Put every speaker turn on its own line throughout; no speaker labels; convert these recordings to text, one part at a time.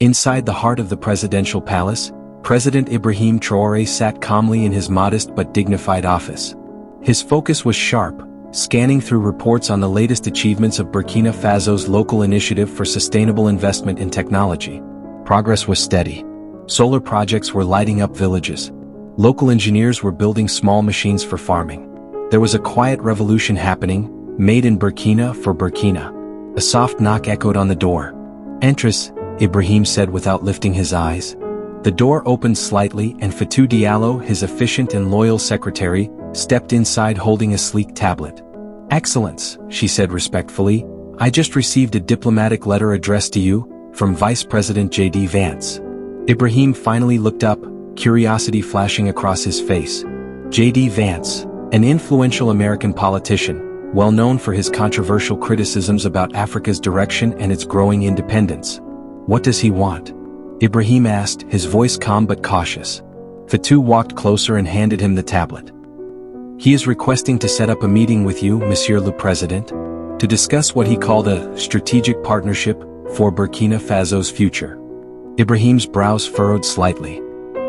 Inside the heart of the presidential palace, President Ibrahim Traoré sat calmly in his modest but dignified office. His focus was sharp, scanning through reports on the latest achievements of Burkina Faso's local initiative for sustainable investment in technology. Progress was steady. Solar projects were lighting up villages. Local engineers were building small machines for farming. There was a quiet revolution happening, made in Burkina for Burkina. A soft knock echoed on the door. "Entrance," Ibrahim said without lifting his eyes. The door opened slightly and Fatou Diallo, his efficient and loyal secretary, stepped inside holding a sleek tablet. "Excellence," she said respectfully, "I just received a diplomatic letter addressed to you, from Vice President Vance." Ibrahim finally looked up, curiosity flashing across his face. Vance, an influential American politician, well known for his controversial criticisms about Africa's direction and its growing independence. "What does he want?" Ibrahim asked, his voice calm but cautious. Fatou walked closer and handed him the tablet. "He is requesting to set up a meeting with you, Monsieur le President, to discuss what he called a strategic partnership for Burkina Faso's future." Ibrahim's brows furrowed slightly.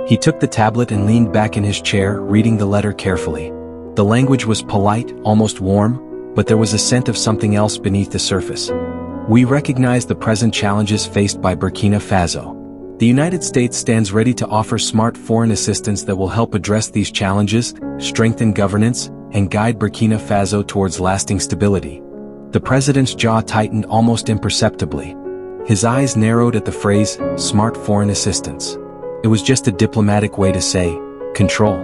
He took the tablet and leaned back in his chair, reading the letter carefully. The language was polite, almost warm, but there was a scent of something else beneath the surface. "We recognize the present challenges faced by Burkina Faso. The United States stands ready to offer smart foreign assistance that will help address these challenges, strengthen governance, and guide Burkina Faso towards lasting stability." The president's jaw tightened almost imperceptibly. His eyes narrowed at the phrase, smart foreign assistance. It was just a diplomatic way to say, control.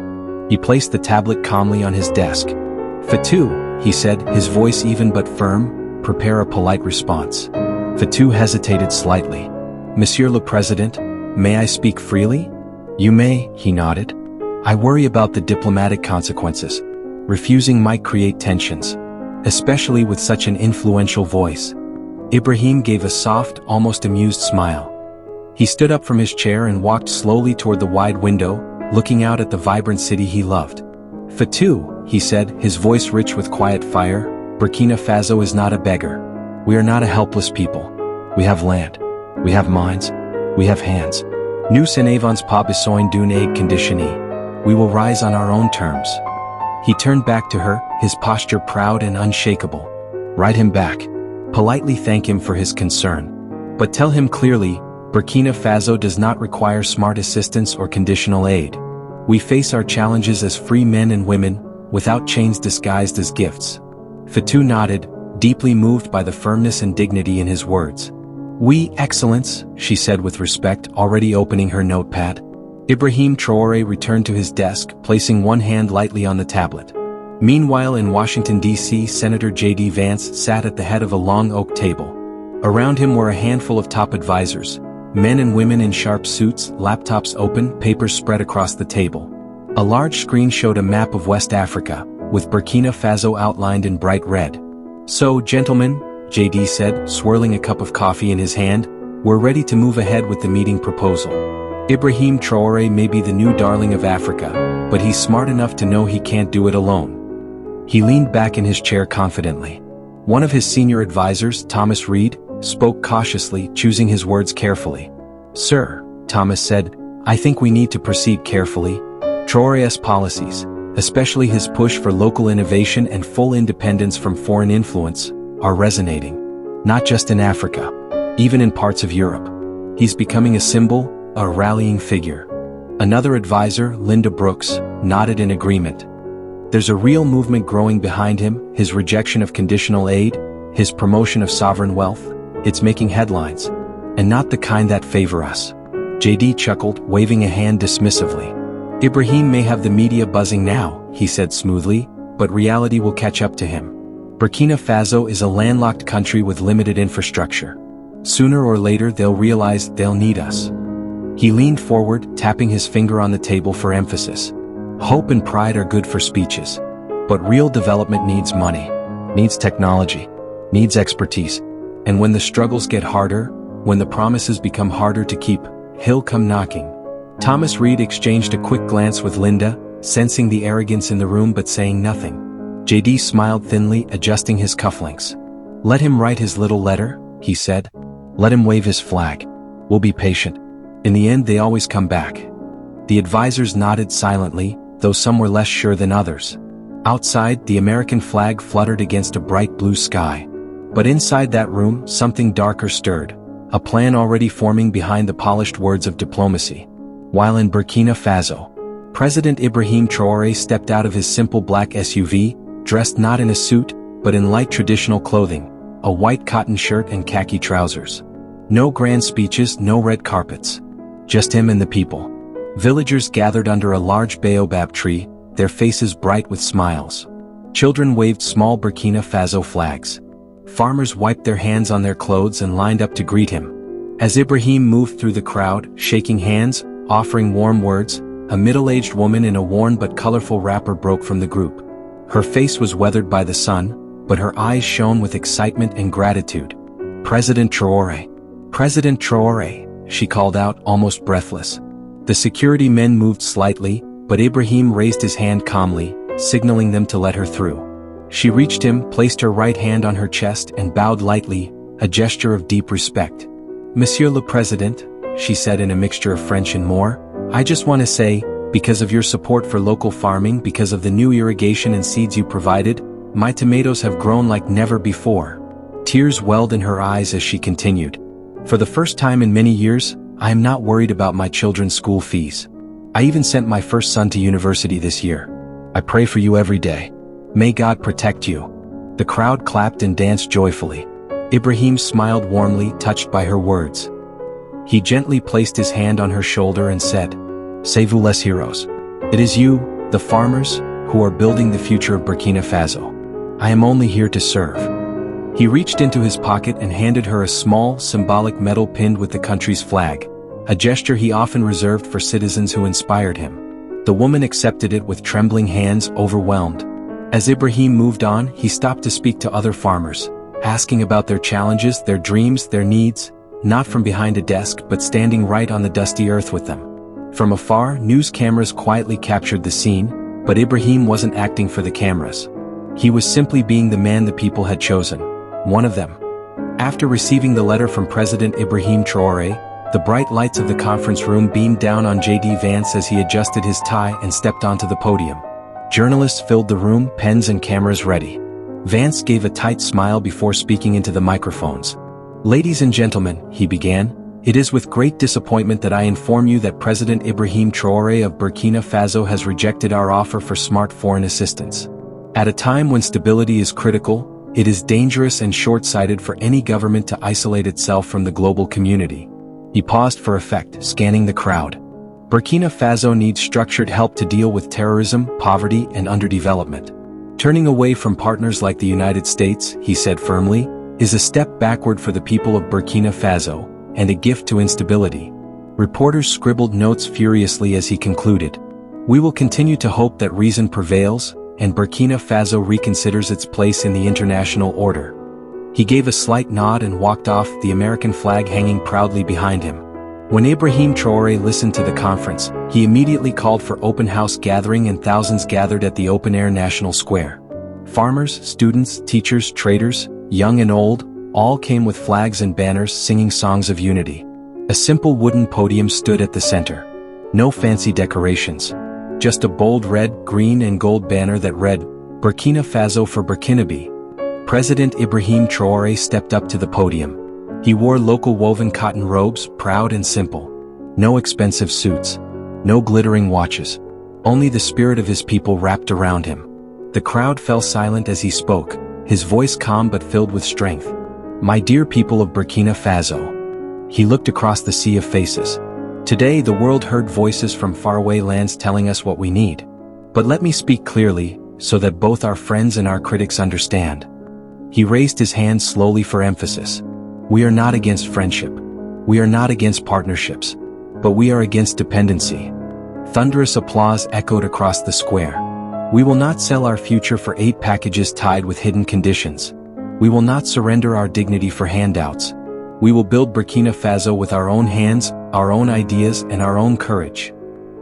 He placed the tablet calmly on his desk. "Fatou," he said, his voice even but firm, "prepare a polite response." Fatou hesitated slightly. "Monsieur le President, may I speak freely?" "You may," he nodded. "I worry about the diplomatic consequences. Refusing might create tensions, especially with such an influential voice." Ibrahim gave a soft, almost amused smile. He stood up from his chair and walked slowly toward the wide window, looking out at the vibrant city he loved. "Fatou," he said, his voice rich with quiet fire, "Burkina Faso is not a beggar. We are not a helpless people. We have land. We have minds. We have hands. Nous n'avons pas besoin d'une aide conditionnée. We will rise on our own terms." He turned back to her, his posture proud and unshakable. "Write him back. Politely thank him for his concern. But tell him clearly, Burkina Faso does not require smart assistance or conditional aid. We face our challenges as free men and women, without chains disguised as gifts." Fatou nodded, deeply moved by the firmness and dignity in his words. "Oui, Excellence," she said with respect, already opening her notepad. Ibrahim Traoré returned to his desk, placing one hand lightly on the tablet. Meanwhile in Washington, D.C., Senator Vance sat at the head of a long oak table. Around him were a handful of top advisors, men and women in sharp suits, laptops open, papers spread across the table. A large screen showed a map of West Africa, with Burkina Faso outlined in bright red. "So, gentlemen," JD said, swirling a cup of coffee in his hand, "we're ready to move ahead with the meeting proposal. Ibrahim Traoré may be the new darling of Africa, but he's smart enough to know he can't do it alone." He leaned back in his chair confidently. One of his senior advisors, Thomas Reed, spoke cautiously, choosing his words carefully. "Sir," Thomas said, "I think we need to proceed carefully. Traoré's policies, especially his push for local innovation and full independence from foreign influence, are resonating. Not just in Africa, even in parts of Europe. He's becoming a symbol, a rallying figure." Another advisor, Linda Brooks, nodded in agreement. "There's a real movement growing behind him, his rejection of conditional aid, his promotion of sovereign wealth. It's making headlines. And not the kind that favor us." JD chuckled, waving a hand dismissively. "Ibrahim may have the media buzzing now," he said smoothly, "but reality will catch up to him. Burkina Faso is a landlocked country with limited infrastructure. Sooner or later they'll realize they'll need us." He leaned forward, tapping his finger on the table for emphasis. "Hope and pride are good for speeches. But real development needs money, needs technology, needs expertise. And when the struggles get harder, when the promises become harder to keep, he'll come knocking." Thomas Reed exchanged a quick glance with Linda, sensing the arrogance in the room but saying nothing. JD smiled thinly, adjusting his cufflinks. "Let him write his little letter," he said. "Let him wave his flag. We'll be patient. In the end, they always come back." The advisors nodded silently, though some were less sure than others. Outside, the American flag fluttered against a bright blue sky. But inside that room, something darker stirred, a plan already forming behind the polished words of diplomacy. While in Burkina Faso, President Ibrahim Traoré stepped out of his simple black SUV, dressed not in a suit, but in light traditional clothing, a white cotton shirt and khaki trousers. No grand speeches, no red carpets. Just him and the people. Villagers gathered under a large baobab tree, their faces bright with smiles. Children waved small Burkina Faso flags. Farmers wiped their hands on their clothes and lined up to greet him. As Ibrahim moved through the crowd, shaking hands, offering warm words, a middle-aged woman in a worn but colorful wrapper broke from the group. Her face was weathered by the sun, but her eyes shone with excitement and gratitude. "President Traoré. President Traoré," she called out, almost breathless. The security men moved slightly, but Ibrahim raised his hand calmly, signaling them to let her through. She reached him, placed her right hand on her chest and bowed lightly, a gesture of deep respect. "Monsieur le Président," she said in a mixture of French and more, "I just want to say, because of your support for local farming, because of the new irrigation and seeds you provided, my tomatoes have grown like never before." Tears welled in her eyes as she continued. "For the first time in many years, I am not worried about my children's school fees. I even sent my first son to university this year. I pray for you every day. May God protect you." The crowd clapped and danced joyfully. Ibrahim smiled warmly, touched by her words. He gently placed his hand on her shoulder and said, "C'est vous les heroes. It is you, the farmers, who are building the future of Burkina Faso. I am only here to serve." He reached into his pocket and handed her a small, symbolic medal pinned with the country's flag, a gesture he often reserved for citizens who inspired him. The woman accepted it with trembling hands, overwhelmed. As Ibrahim moved on, he stopped to speak to other farmers, asking about their challenges, their dreams, their needs, not from behind a desk but standing right on the dusty earth with them. From afar, news cameras quietly captured the scene, but Ibrahim wasn't acting for the cameras. He was simply being the man the people had chosen, one of them. After receiving the letter from President Ibrahim Traoré, the bright lights of the conference room beamed down on Vance as he adjusted his tie and stepped onto the podium. Journalists filled the room, pens and cameras ready. Vance gave a tight smile before speaking into the microphones. "Ladies and gentlemen," he began, "it is with great disappointment that I inform you that President Ibrahim Traoré of Burkina Faso has rejected our offer for smart foreign assistance. At a time when stability is critical, it is dangerous and short-sighted for any government to isolate itself from the global community." He paused for effect, scanning the crowd. Burkina Faso needs structured help to deal with terrorism, poverty, and underdevelopment. Turning away from partners like the United States, he said firmly, is a step backward for the people of Burkina Faso, and a gift to instability. Reporters scribbled notes furiously as he concluded. "We will continue to hope that reason prevails, and Burkina Faso reconsiders its place in the international order." He gave a slight nod and walked off, the American flag hanging proudly behind him. When Ibrahim Traoré listened to the conference, he immediately called for open house gathering and thousands gathered at the open-air National Square. Farmers, students, teachers, traders, young and old, all came with flags and banners singing songs of unity. A simple wooden podium stood at the center. No fancy decorations. Just a bold red, green and gold banner that read, "Burkina Faso for Burkinabe." President Ibrahim Traoré stepped up to the podium. He wore local woven cotton robes, proud and simple. No expensive suits. No glittering watches. Only the spirit of his people wrapped around him. The crowd fell silent as he spoke, his voice calm but filled with strength. "My dear people of Burkina Faso." He looked across the sea of faces. "Today the world heard voices from faraway lands telling us what we need. But let me speak clearly, so that both our friends and our critics understand." He raised his hand slowly for emphasis. "We are not against friendship. We are not against partnerships. But we are against dependency." Thunderous applause echoed across the square. "We will not sell our future for 8 packages tied with hidden conditions. We will not surrender our dignity for handouts. We will build Burkina Faso with our own hands, our own ideas, and our own courage."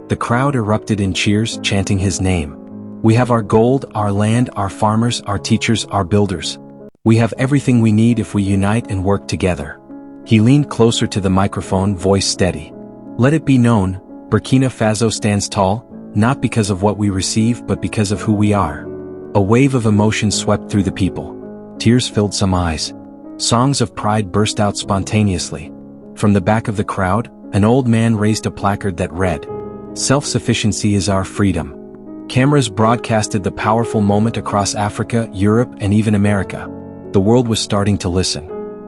The crowd erupted in cheers, chanting his name. "We have our gold, our land, our farmers, our teachers, our builders. We have everything we need if we unite and work together." He leaned closer to the microphone, voice steady. "Let it be known, Burkina Faso stands tall, not because of what we receive but because of who we are." A wave of emotion swept through the people. Tears filled some eyes. Songs of pride burst out spontaneously. From the back of the crowd, an old man raised a placard that read, "Self-sufficiency is our freedom." Cameras broadcasted the powerful moment across Africa, Europe, and even America. The world was starting to listen.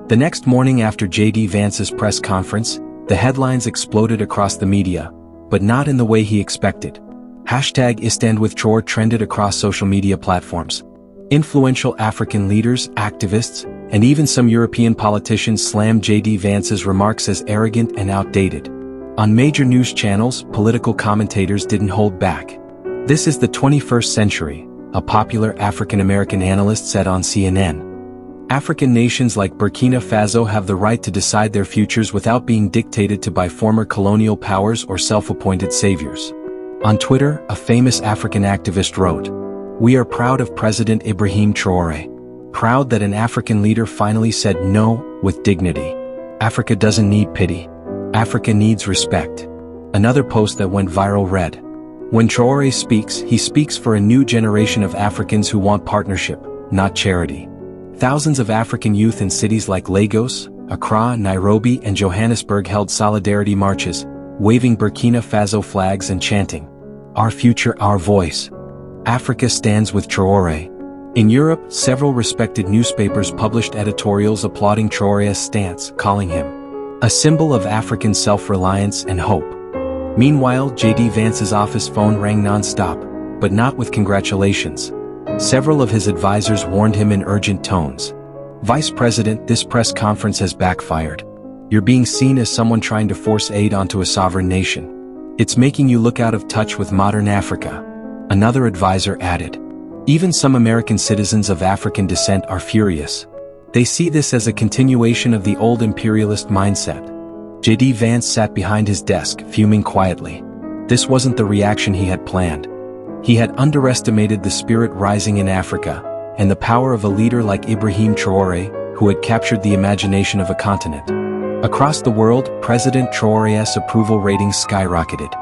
The next morning after J.D. Vance's press conference, the headlines exploded across the media, but not in the way he expected. #IStandWithTraoré trended across social media platforms. Influential African leaders, activists, and even some European politicians slammed J.D. Vance's remarks as arrogant and outdated. On major news channels, political commentators didn't hold back. "This is the 21st century," a popular African-American analyst said on CNN. "African nations like Burkina Faso have the right to decide their futures without being dictated to by former colonial powers or self-appointed saviors." On Twitter, a famous African activist wrote, "We are proud of President Ibrahim Traoré. Proud that an African leader finally said no, with dignity. Africa doesn't need pity. Africa needs respect." Another post that went viral read, "When Traoré speaks, he speaks for a new generation of Africans who want partnership, not charity." Thousands of African youth in cities like Lagos, Accra, Nairobi, and Johannesburg held solidarity marches, waving Burkina Faso flags and chanting, "Our future, our voice. Africa stands with Traoré." In Europe, several respected newspapers published editorials applauding Traoré's stance, calling him a symbol of African self-reliance and hope. Meanwhile, J.D. Vance's office phone rang non-stop, but not with congratulations. Several of his advisors warned him in urgent tones. "Vice President, this press conference has backfired. You're being seen as someone trying to force aid onto a sovereign nation. It's making you look out of touch with modern Africa." Another advisor added, "Even some American citizens of African descent are furious. They see this as a continuation of the old imperialist mindset." J.D. Vance sat behind his desk, fuming quietly. This wasn't the reaction he had planned. He had underestimated the spirit rising in Africa, and the power of a leader like Ibrahim Traoré, who had captured the imagination of a continent. Across the world, President Traoré's approval ratings skyrocketed.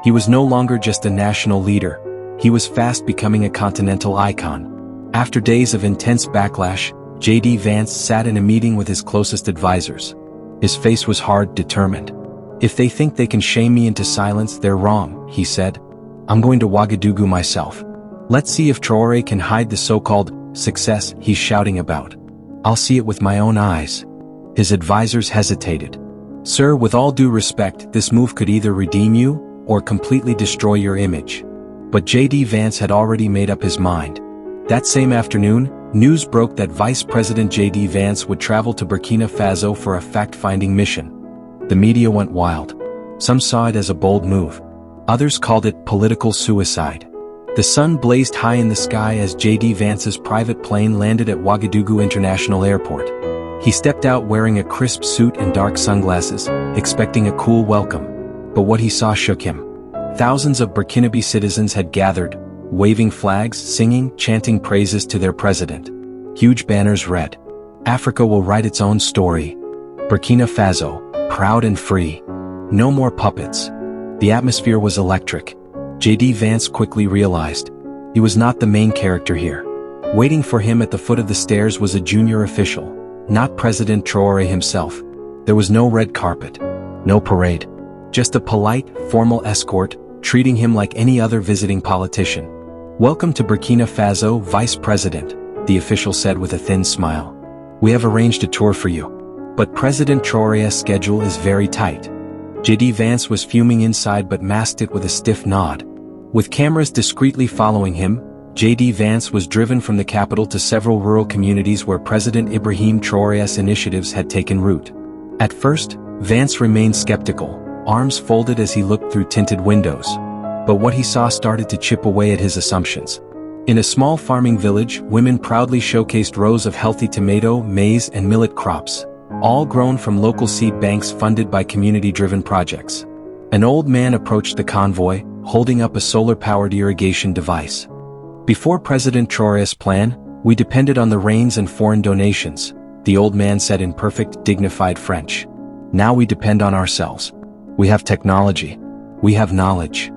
He was no longer just a national leader, he was fast becoming a continental icon. After days of intense backlash, J.D. Vance sat in a meeting with his closest advisors. His face was hard, determined. "If they think they can shame me into silence, they're wrong," he said. "I'm going to Ouagadougou myself. Let's see if Traoré can hide the so-called success he's shouting about. I'll see it with my own eyes." His advisors hesitated. "Sir, with all due respect, this move could either redeem you, or completely destroy your image." But J.D. Vance had already made up his mind. That same afternoon, news broke that Vice President J.D. Vance would travel to Burkina Faso for a fact-finding mission. The media went wild. Some saw it as a bold move. Others called it political suicide. The sun blazed high in the sky as J.D. Vance's private plane landed at Ouagadougou International Airport. He stepped out wearing a crisp suit and dark sunglasses, expecting a cool welcome. But what he saw shook him. Thousands of Burkinabe citizens had gathered, waving flags, singing, chanting praises to their president. Huge banners read, "Africa will write its own story. Burkina Faso, proud and free. No more puppets." The atmosphere was electric. J.D. Vance quickly realized he was not the main character here. Waiting for him at the foot of the stairs was a junior official, not President Traoré himself. There was no red carpet, no parade, just a polite, formal escort, treating him like any other visiting politician. "Welcome to Burkina Faso, Vice President," the official said with a thin smile. "We have arranged a tour for you. But President Traoré's schedule is very tight." J.D. Vance was fuming inside but masked it with a stiff nod. With cameras discreetly following him, J.D. Vance was driven from the capital to several rural communities where President Ibrahim Traoré's initiatives had taken root. At first, Vance remained skeptical, arms folded as he looked through tinted windows. But what he saw started to chip away at his assumptions. In a small farming village, women proudly showcased rows of healthy tomato, maize, and millet crops, all grown from local seed banks funded by community-driven projects. An old man approached the convoy, holding up a solar-powered irrigation device. "Before President Traoré's plan, we depended on the rains and foreign donations," the old man said in perfect, dignified French. Now we depend on ourselves. We have technology. We have knowledge.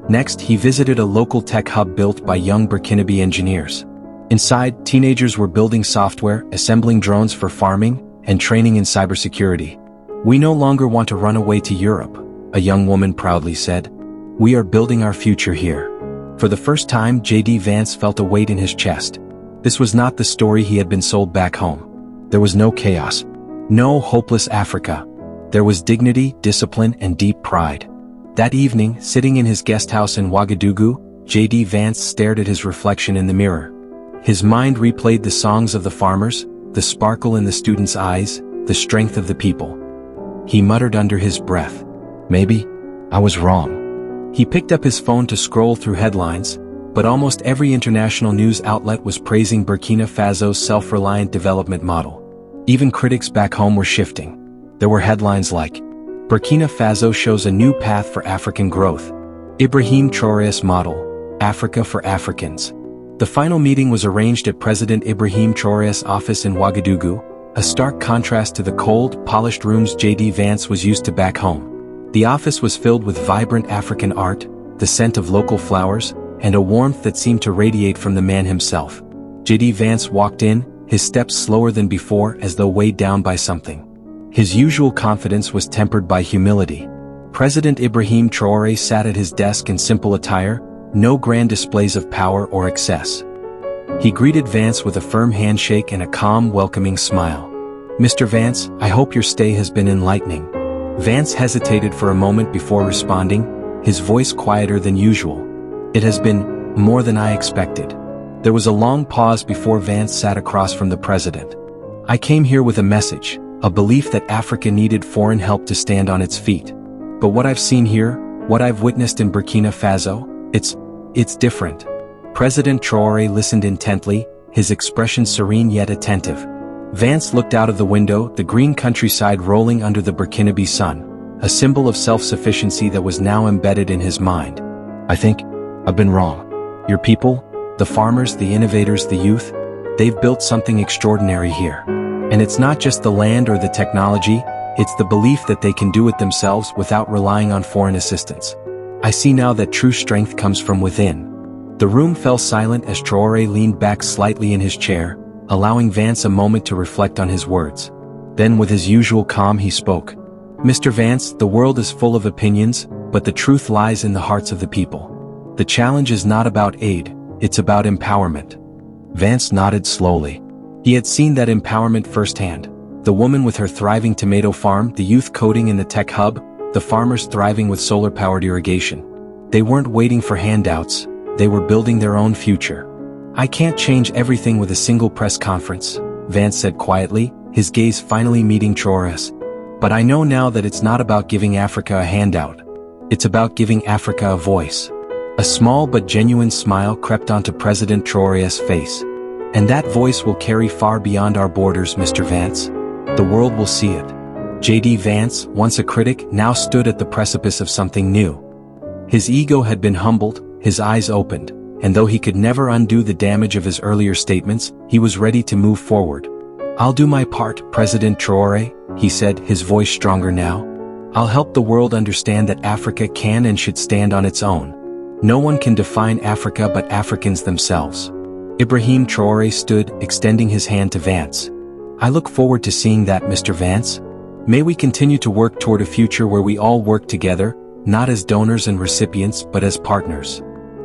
Next, he visited a local tech hub built by young Burkinabe engineers. Inside, teenagers were building software, assembling drones for farming, and training in cybersecurity. We no longer want to run away to Europe, a young woman proudly said. We are building our future here. For the first time, J.D. Vance felt a weight in his chest. This was not the story he had been sold back home. There was no chaos. No hopeless Africa. There was dignity, discipline, and deep pride. That evening, sitting in his guest house in Ouagadougou, J.D. Vance stared at his reflection in the mirror. His mind replayed the songs of the farmers, the sparkle in the students' eyes, the strength of the people. He muttered under his breath, "Maybe I was wrong." He picked up his phone to scroll through headlines, but almost every international news outlet was praising Burkina Faso's self-reliant development model. Even critics back home were shifting. There were headlines like, "Burkina Faso shows a new path for African growth. Ibrahim Traoré's model, Africa for Africans." The final meeting was arranged at President Ibrahim Traoré's office in Ouagadougou, a stark contrast to the cold, polished rooms J.D. Vance was used to back home. The office was filled with vibrant African art, the scent of local flowers, and a warmth that seemed to radiate from the man himself. J.D. Vance walked in, his steps slower than before as though weighed down by something. His usual confidence was tempered by humility. President Ibrahim Traoré sat at his desk in simple attire, no grand displays of power or excess. He greeted Vance with a firm handshake and a calm, welcoming smile. "Mr. Vance, I hope your stay has been enlightening." Vance hesitated for a moment before responding, his voice quieter than usual. "It has been more than I expected." There was a long pause before Vance sat across from the president. "I came here with a message, a belief that Africa needed foreign help to stand on its feet. But what I've seen here, what I've witnessed in Burkina Faso, it's different." President Traoré listened intently, his expression serene yet attentive. Vance looked out of the window, the green countryside rolling under the Burkinabe sun, a symbol of self-sufficiency that was now embedded in his mind. "I think I've been wrong. Your people, the farmers, the innovators, the youth, they've built something extraordinary here. And it's not just the land or the technology, it's the belief that they can do it themselves without relying on foreign assistance. I see now that true strength comes from within." The room fell silent as Traoré leaned back slightly in his chair, allowing Vance a moment to reflect on his words. Then with his usual calm he spoke. "Mr. Vance, the world is full of opinions, but the truth lies in the hearts of the people. The challenge is not about aid, it's about empowerment." Vance nodded slowly. He had seen that empowerment firsthand. The woman with her thriving tomato farm, the youth coding in the tech hub, the farmers thriving with solar-powered irrigation. They weren't waiting for handouts, they were building their own future. "I can't change everything with a single press conference," Vance said quietly, his gaze finally meeting Traoré's. "But I know now that it's not about giving Africa a handout. It's about giving Africa a voice." A small but genuine smile crept onto President Traoré's face. "And that voice will carry far beyond our borders, Mr. Vance. The world will see it." J.D. Vance, once a critic, now stood at the precipice of something new. His ego had been humbled, his eyes opened, and though he could never undo the damage of his earlier statements, he was ready to move forward. "I'll do my part, President Traoré," he said, his voice stronger now. "I'll help the world understand that Africa can and should stand on its own. No one can define Africa but Africans themselves." Ibrahim Traoré stood, extending his hand to Vance. "I look forward to seeing that, Mr. Vance. May we continue to work toward a future where we all work together, not as donors and recipients but as partners."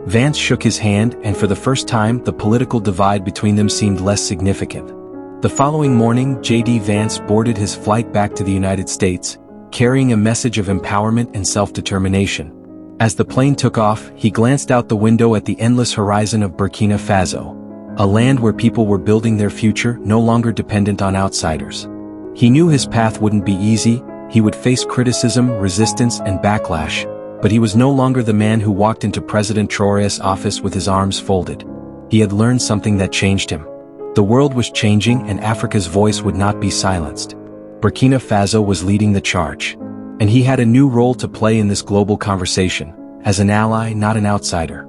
Vance shook his hand, and for the first time the political divide between them seemed less significant. The following morning, J.D. Vance boarded his flight back to the United States, carrying a message of empowerment and self-determination. As the plane took off, he glanced out the window at the endless horizon of Burkina Faso, a land where people were building their future, no longer dependent on outsiders. He knew his path wouldn't be easy, he would face criticism, resistance, and backlash, but he was no longer the man who walked into President Traoré's office with his arms folded. He had learned something that changed him. The world was changing and Africa's voice would not be silenced. Burkina Faso was leading the charge. And he had a new role to play in this global conversation, as an ally, not an outsider.